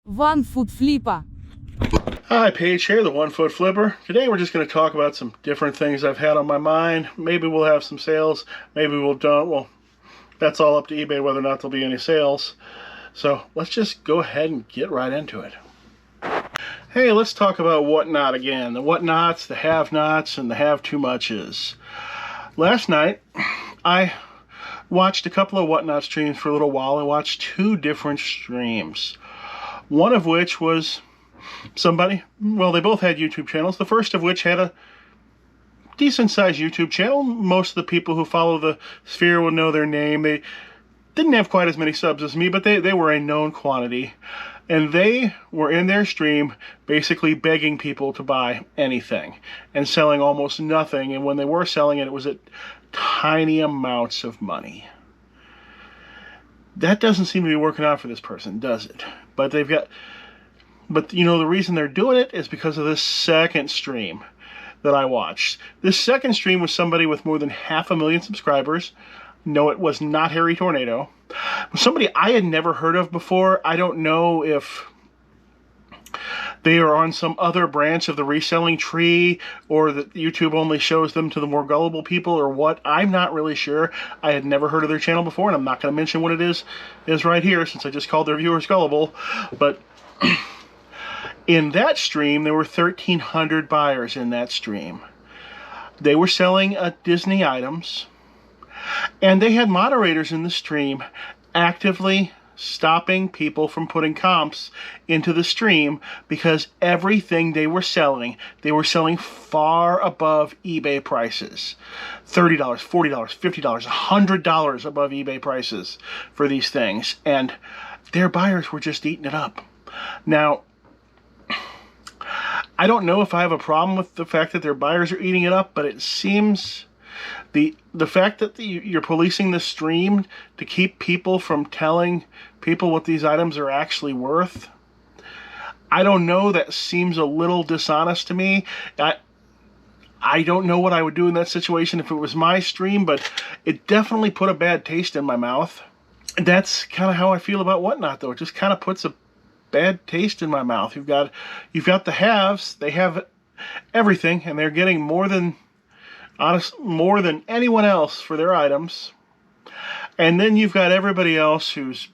One-foot-flipper. Hi, Paige here, the 1 Foot Flipper. Today we're just going to talk about some different things I've had on my mind. Maybe we'll have some sales, maybe we'll don't. Well, that's all up to eBay whether or not there'll be any sales. So let's just go ahead and get right into it. Hey, let's talk about whatnot again. The whatnots, the have-nots, and the have-too-muches. Last night, I watched a couple of whatnot streams for a little while. I watched two different streams. One of which was somebody, well, they both had YouTube channels. The first of which had a decent-sized YouTube channel. Most of the people who follow the sphere will know their name. They didn't have quite as many subs as me, but they were a known quantity. And they were in their stream basically begging people to buy anything and selling almost nothing. And when they were selling it, it was at tiny amounts of money. That doesn't seem to be working out for this person, does it? But you know, the reason they're doing it is because of this second stream that I watched. This second stream was somebody with more than 500,000 subscribers. No, it was not Harry Tornado. Somebody I had never heard of before. I don't know if they are on some other branch of the reselling tree, or that YouTube only shows them to the more gullible people, or what. I'm not really sure. I had never heard of their channel before, and I'm not going to mention what it is right here, since I just called their viewers gullible. But in that stream, there were 1,300 buyers in that stream. They were selling Disney items, and they had moderators in the stream actively stopping people from putting comps into the stream, because everything they were selling far above eBay prices. $30, $40, $50, $100 above eBay prices for these things. And their buyers were just eating it up. Now, I don't know if I have a problem with the fact that their buyers are eating it up, but it seems the fact that you're policing the stream to keep people from telling people what these items are actually worth, I don't know, that seems a little dishonest to me. I don't know what I would do in that situation if it was my stream, but it definitely put a bad taste in my mouth. That's kind of how I feel about whatnot, though. It just kind of puts a bad taste in my mouth. You've got the haves. They have everything, and they're getting more than anyone else for their items. And then you've got everybody else who's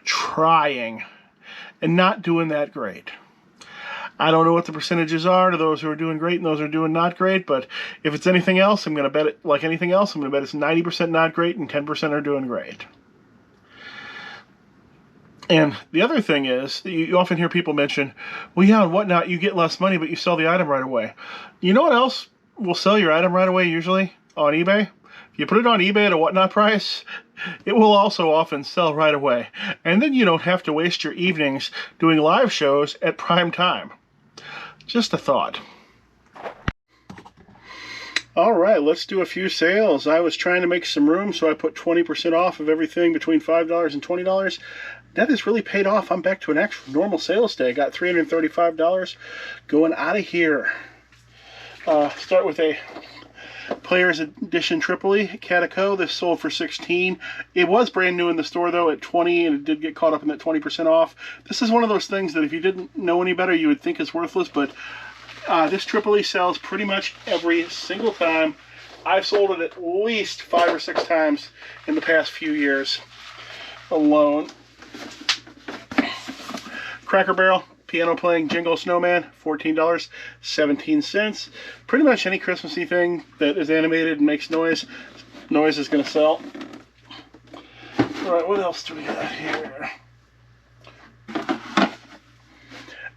trying and not doing that great. I don't know what the percentages are to those who are doing great and those who are doing not great, but if it's anything else, I'm going to bet it, like anything else, I'm going to bet it's 90% not great and 10% are doing great. And the other thing is, you often hear people mention, well, yeah, and whatnot, you get less money, but you sell the item right away. You know what else will sell your item right away usually on eBay? If you put it on eBay at a whatnot price, it will also often sell right away. And then you don't have to waste your evenings doing live shows at prime time. Just a thought. All right, let's do a few sales. I was trying to make some room, so I put 20% off of everything between $5 and $20. That has really paid off. I'm back to an actual normal sales day. I got $335 going out of here. Start with a Player's Edition Tripoli Catico. This sold for $16. It was brand new in the store, though, at $20, and it did get caught up in that 20% off. This is one of those things that if you didn't know any better, you would think is worthless, but this Tripoli sells pretty much every single time. I've sold it at least 5 or 6 times in the past few years alone. Cracker Barrel Piano Playing Jingle Snowman, $14.17. Pretty much any Christmassy thing that is animated and makes noise is going to sell. All right, what else do we got here?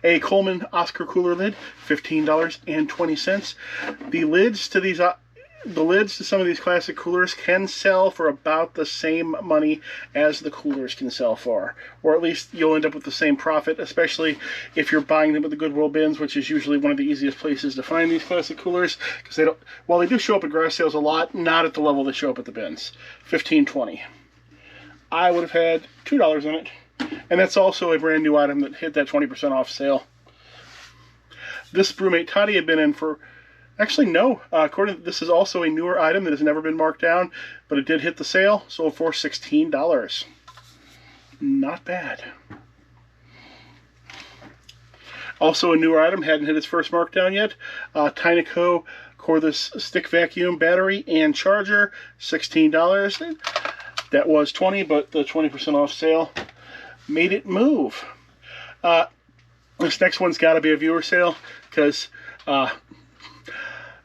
A Coleman Oscar cooler lid, $15.20. The lids to some of these classic coolers can sell for about the same money as the coolers can sell for. Or at least you'll end up with the same profit, especially if you're buying them at the Goodwill bins, which is usually one of the easiest places to find these classic coolers, because while they do show up at garage sales a lot, not at the level they show up at the bins. $15.20. I would have had $2 in it. And that's also a brand new item that hit that 20% off sale. This Brewmate Toddy had been in for, actually no, this is also a newer item that has never been marked down, but it did hit the sale, sold for $16. Not bad. Also a newer item, hadn't hit its first markdown yet. Tyneco cordless stick vacuum battery and charger, $16. That was $20, but the 20% off sale made it move. This next one's got to be a viewer sale, because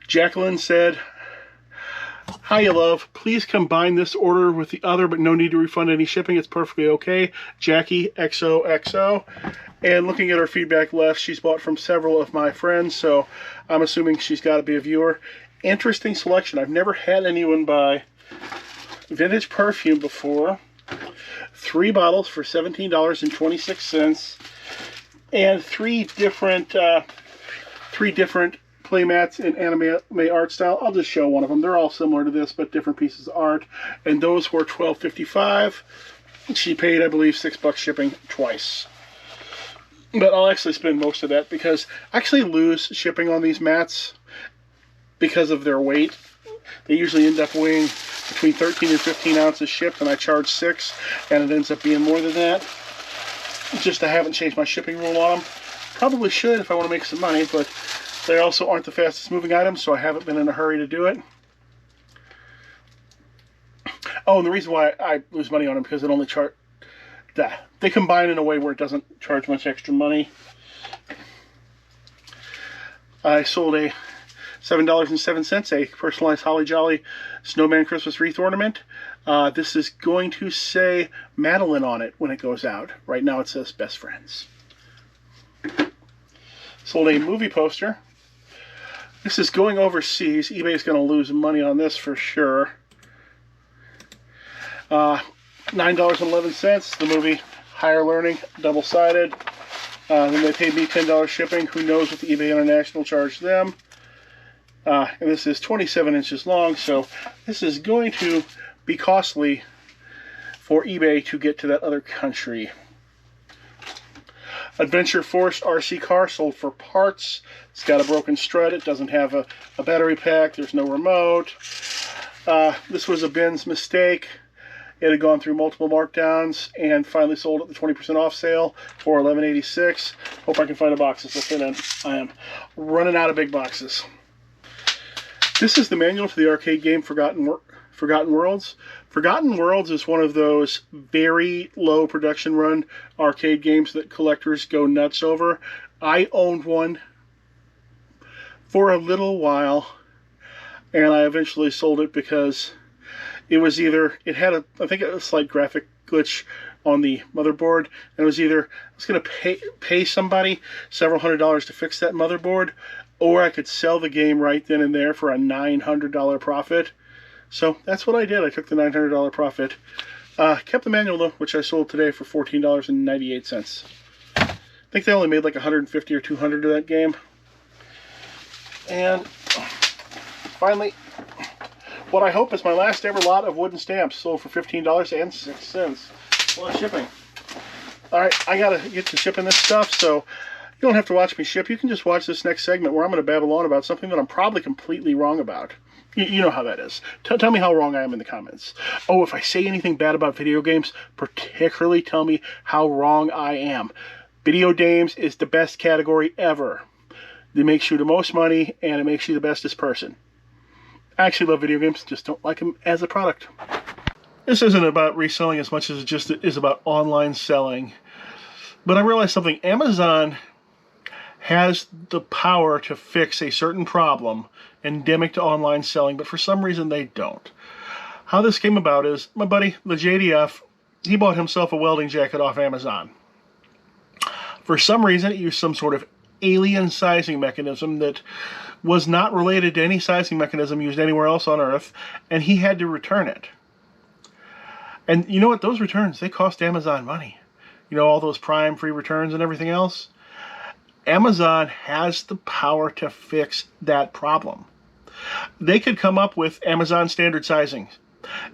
Jacqueline said, "Hiya, love. Please combine this order with the other, but no need to refund any shipping. It's perfectly okay. Jackie XOXO." And looking at her feedback left, she's bought from several of my friends, so I'm assuming she's got to be a viewer. Interesting selection. I've never had anyone buy vintage perfume before. 3 bottles for $17.26, and three different playmats in anime art style. I'll just show one of them. They're all similar to this, but different pieces of art. And those were $12.55. She paid, I believe, $6 shipping twice. But I'll actually spend most of that, because I actually lose shipping on these mats because of their weight. They usually end up weighing between 13 and 15 ounces shipped, and I charge $6, and it ends up being more than that. Just I haven't changed my shipping rule on them. Probably should if I want to make some money, but they also aren't the fastest moving items, so I haven't been in a hurry to do it. Oh, and the reason why I lose money on them, because it only charge that. They combine in a way where it doesn't charge much extra money. I sold a $7.07, a personalized Holly Jolly Snowman Christmas wreath ornament. This is going to say Madeline on it when it goes out. Right now it says Best Friends. Sold a movie poster. This is going overseas. eBay's going to lose money on this for sure. $9.11. The movie Higher Learning, double-sided. Then they paid me $10 shipping. Who knows what the eBay International charged them. And this is 27 inches long, so this is going to be costly for eBay to get to that other country. Adventure Force RC car, sold for parts. It's got a broken strut. It doesn't have a battery pack. There's no remote. This was a Ben's mistake. It had gone through multiple markdowns and finally sold at the 20% off sale for $11.86. Hope I can find a box this will fit in. I am running out of big boxes. This is the manual to the arcade game Forgotten Worlds. Forgotten Worlds is one of those very low production run arcade games that collectors go nuts over. I owned one for a little while, and I eventually sold it because it was either, it had I think a slight graphic glitch on the motherboard, and it was either I was going to pay somebody several $100s to fix that motherboard, or I could sell the game right then and there for a $900 profit. So that's what I did. I took the $900 profit. Kept the manual though, which I sold today for $14.98. I think they only made like 150 or 200 of that game. And finally, what I hope is my last ever lot of wooden stamps, sold for $15.06. Plus shipping. Alright, I gotta get to shipping this stuff, so you don't have to watch me ship. You can just watch this next segment where I'm going to babble on about something that I'm probably completely wrong about. You know how that is. Tell me how wrong I am in the comments. Oh, if I say anything bad about video games, particularly tell me how wrong I am. Video games is the best category ever. It makes you the most money, and it makes you the bestest person. I actually love video games, just don't like them as a product. This isn't about reselling as much as it just is about online selling. But I realized something. Amazon has the power to fix a certain problem endemic to online selling, but for some reason they don't. How this came about is my buddy, the JDF, he bought himself a welding jacket off Amazon. For some reason, it used some sort of alien sizing mechanism that was not related to any sizing mechanism used anywhere else on Earth, and he had to return it. And you know what? Those returns, they cost Amazon money. You know, all those Prime free returns and everything else. Amazon has the power to fix that problem. They could come up with Amazon standard sizing.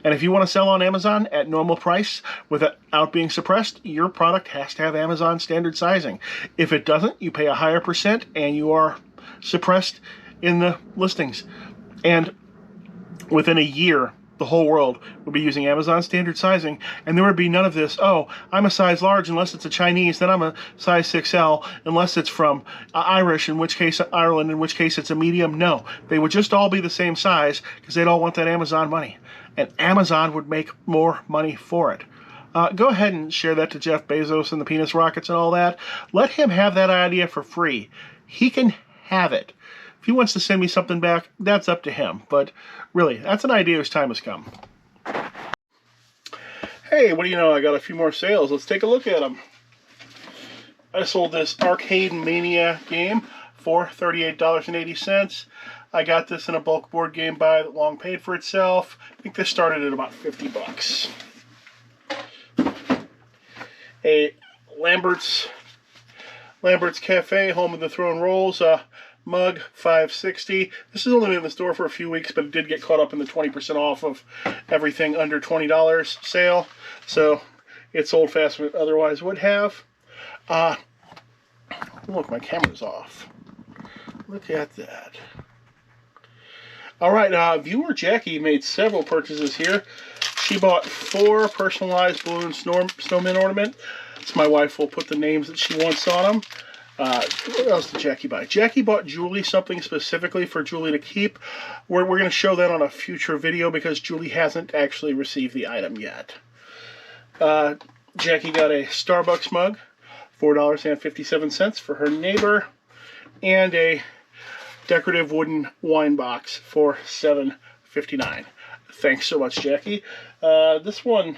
And if you want to sell on Amazon at normal price without being suppressed, your product has to have Amazon standard sizing. If it doesn't, you pay a higher percent and you are suppressed in the listings. And within a year, the whole world would be using Amazon standard sizing, and there would be none of this, oh, I'm a size large unless it's a Chinese, then I'm a size 6L unless it's from Irish, in which case Ireland, in which case it's a medium. No, they would just all be the same size because they'd all want that Amazon money, and Amazon would make more money for it. Go ahead and share that to Jeff Bezos and the penis rockets and all that. Let him have that idea for free. He can have it. If he wants to send me something back, that's up to him. But really, that's an idea whose time has come. Hey, what do you know? I got a few more sales. Let's take a look at them. I sold this Arcade Mania game for $38.80. I got this in a bulk board game buy that long paid for itself. I think this started at about 50 bucks. A Lambert's Cafe, home of the Throne Rolls, mug, $5.60. This has only been in the store for a few weeks, but it did get caught up in the 20% off of everything under $20 sale. So it sold faster than it otherwise would have. Look, my camera's off. Look at that. All right, viewer Jackie made several purchases here. She bought 4 personalized balloon snowman ornament. So my wife will put the names that she wants on them. What else did Jackie buy? Jackie bought Julie something specifically for Julie to keep. We're going to show that on a future video because Julie hasn't actually received the item yet. Jackie got a Starbucks mug, $4.57 for her neighbor, and a decorative wooden wine box for $7.59. Thanks so much, Jackie. This one,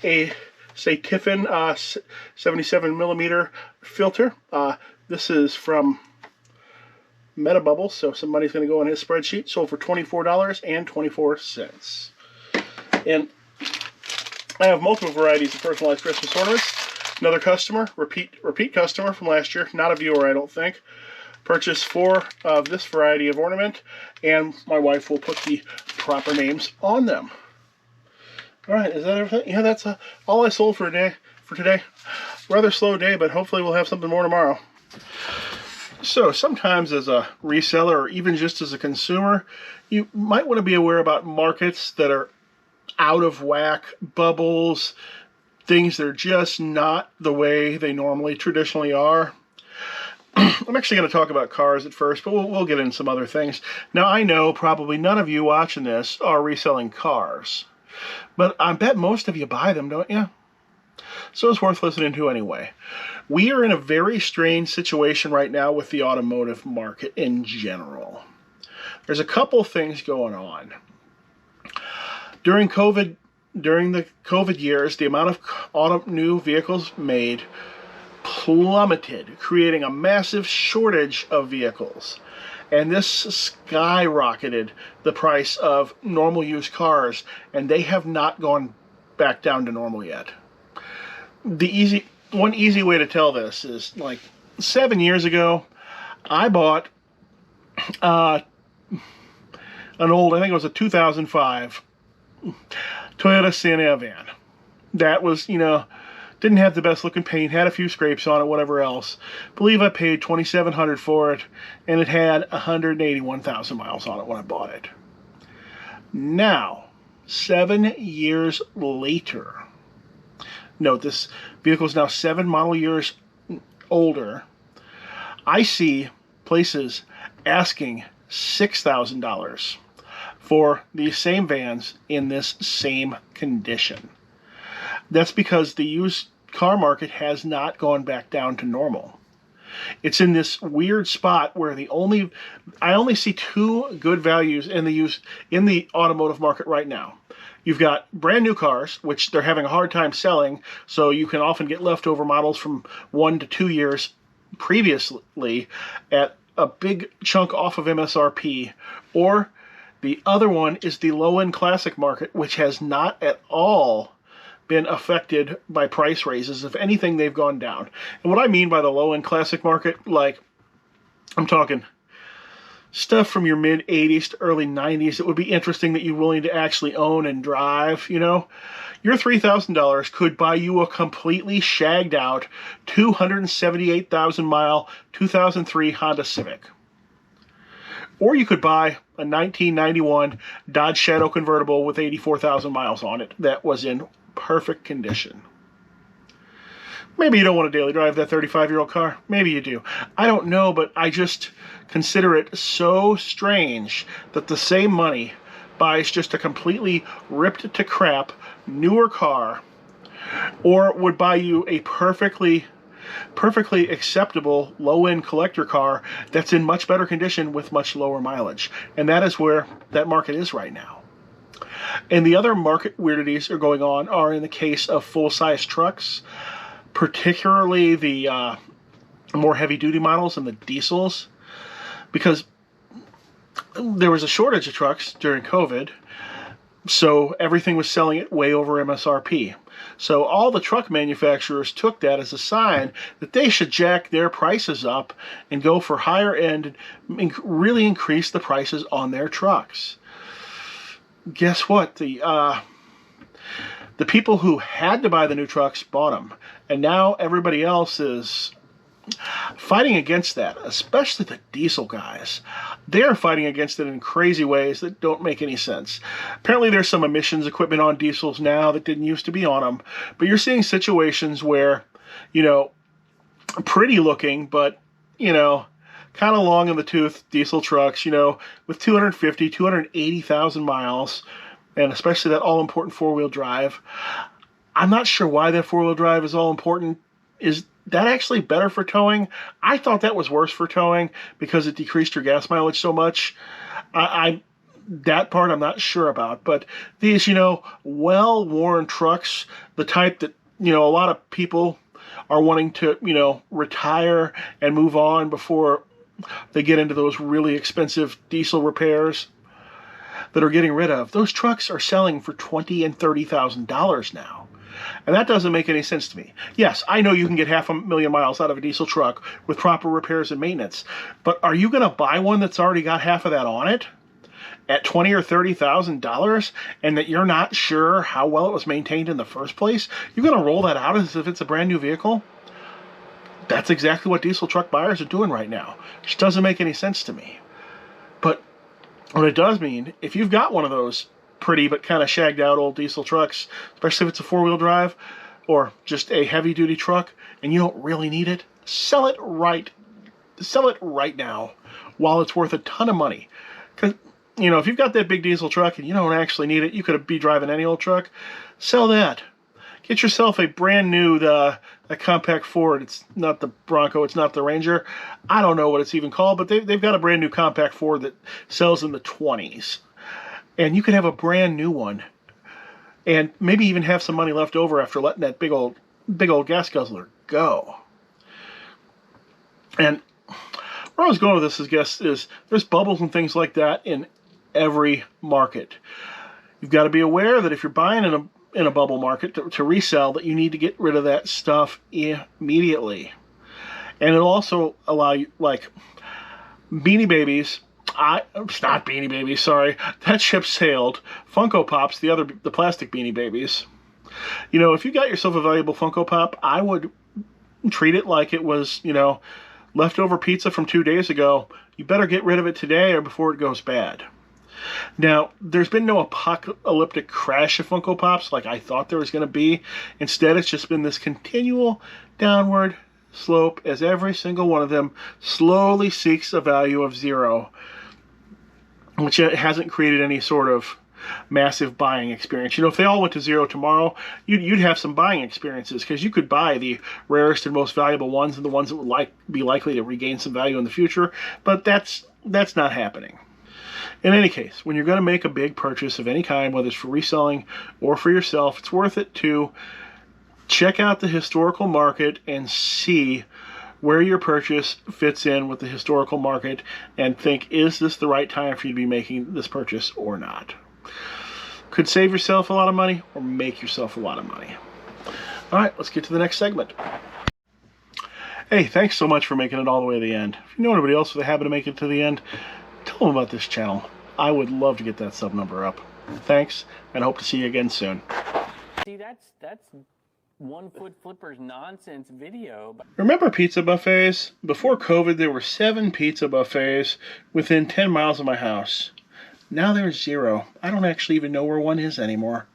a Tiffin 77mm filter. This is from Metabubble, so some money's going to go in his spreadsheet. Sold for $24.24. And I have multiple varieties of personalized Christmas ornaments. Another customer, repeat customer from last year, not a viewer, I don't think. Purchased 4 of this variety of ornament, and my wife will put the proper names on them. All right, is that everything? Yeah, that's all I sold for today. Rather slow day, but hopefully we'll have something more tomorrow. So sometimes as a reseller or even just as a consumer, you might want to be aware about markets that are out of whack, bubbles, things that are just not the way they normally traditionally are. I'm actually going to talk about cars at first, but we'll get into some other things. Now, I know probably none of you watching this are reselling cars, but I bet most of you buy them, don't you? So it's worth listening to anyway. We are in a very strange situation right now with the automotive market in general. There's a couple things going on. During the COVID years, the amount of new vehicles made plummeted, creating a massive shortage of vehicles. And this skyrocketed the price of normal used cars, and they have not gone back down to normal yet. One easy way to tell this is, like, 7 years ago, I bought an old, I think it was a 2005 Toyota Sienna van. That was, didn't have the best looking paint, had a few scrapes on it, whatever else. I believe I paid $2,700 for it, and it had 181,000 miles on it when I bought it. Now, 7 years later, note this vehicle is now 7 model years older, I see places asking $6,000 for these same vans in this same condition. That's because the used car market has not gone back down to normal. It's in this weird spot where I only see 2 good values in the automotive market right now. You've got brand new cars, which they're having a hard time selling, so you can often get leftover models from 1 to 2 years previously at a big chunk off of MSRP. Or the other one is the low-end classic market, which has not at all been affected by price raises. If anything, they've gone down. And what I mean by the low-end classic market, like, I'm talking stuff from your mid-'80s to early '90s that would be interesting that you're willing to actually own and drive, Your $3,000 could buy you a completely shagged out 278,000 mile 2003 Honda Civic. Or you could buy a 1991 Dodge Shadow convertible with 84,000 miles on it that was in perfect condition. Maybe you don't want to daily drive that 35-year-old car. Maybe you do. I don't know, but I just consider it so strange that the same money buys just a completely ripped to crap newer car, or would buy you a perfectly acceptable low-end collector car that's in much better condition with much lower mileage. And that is where that market is right now. And the other market weirdities are going on are in the case of full-size trucks, particularly the more heavy-duty models and the diesels, because there was a shortage of trucks during COVID, so everything was selling it way over MSRP. So all the truck manufacturers took that as a sign that they should jack their prices up and go for higher end and really increase the prices on their trucks. Guess what? The people who had to buy the new trucks bought them, and now everybody else is fighting against that, especially the diesel guys. They're fighting against it in crazy ways that don't make any sense. Apparently there's some emissions equipment on diesels now that didn't used to be on them, but you're seeing situations where, you know, pretty looking, but, you know, kind of long in the tooth diesel trucks, you know, with 250, 280,000 miles, and especially that all-important four-wheel drive. I'm not sure why that four-wheel drive is all-important. Is that actually better for towing? I thought that was worse for towing because it decreased your gas mileage so much. That part I'm not sure about. But these, you know, well-worn trucks, the type that, you know, a lot of people are wanting to, you know, retire and move on before they get into those really expensive diesel repairs that are getting rid of. Those trucks are selling for $20,000 and $30,000 now. And that doesn't make any sense to me. Yes, I know you can get 500,000 miles out of a diesel truck with proper repairs and maintenance, but are you going to buy one that's already got half of that on it at $20,000 or $30,000 and that you're not sure how well it was maintained in the first place? You're going to roll that out as if it's a brand new vehicle? That's exactly what diesel truck buyers are doing right now, which doesn't make any sense to me. But what it does mean, if you've got one of those pretty but kind of shagged out old diesel trucks, especially if it's a four-wheel drive or just a heavy-duty truck and you don't really need it, sell it right now while it's worth a ton of money. Because, you know, if you've got that big diesel truck and you don't actually need it, you could be driving any old truck, sell that. Get yourself a brand new a compact Ford. It's not the Bronco, it's not the Ranger. I don't know what it's even called, but they've got a brand new compact Ford that sells in the 20s. And you could have a brand new one and maybe even have some money left over after letting that big old gas guzzler go. And where I was going with this, is there's bubbles and things like that in every market. You've got to be aware that if you're buying in a bubble market to resell, that you need to get rid of that stuff immediately. And it'll also allow you, like, Beanie Babies. It's not Beanie Babies, sorry. That ship sailed. Funko Pops, the plastic Beanie Babies. You know, if you got yourself a valuable Funko Pop, I would treat it like it was, you know, leftover pizza from 2 days ago. You better get rid of it today or before it goes bad. Now, there's been no apocalyptic crash of Funko Pops like I thought there was going to be. Instead, it's just been this continual downward slope as every single one of them slowly seeks a value of 0, which hasn't created any sort of massive buying experience. You know, if they all went to 0 tomorrow, you'd have some buying experiences because you could buy the rarest and most valuable ones and the ones that would be likely to regain some value in the future, but that's not happening. In any case, when you're going to make a big purchase of any kind, whether it's for reselling or for yourself, it's worth it to check out the historical market and see where your purchase fits in with the historical market and think, is this the right time for you to be making this purchase or not? Could save yourself a lot of money or make yourself a lot of money. All right, let's get to the next segment. Hey, thanks so much for making it all the way to the end. If you know anybody else with a habit of making it to the end, tell them about this channel. I would love to get that sub number up. Thanks, and hope to see you again soon. See, that's One-Foot-Flipper's nonsense video. Remember pizza buffets? Before COVID, there were 7 pizza buffets within 10 miles of my house. Now there's 0. I don't actually even know where one is anymore.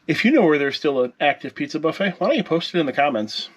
If you know where there's still an active pizza buffet, why don't you post it in the comments?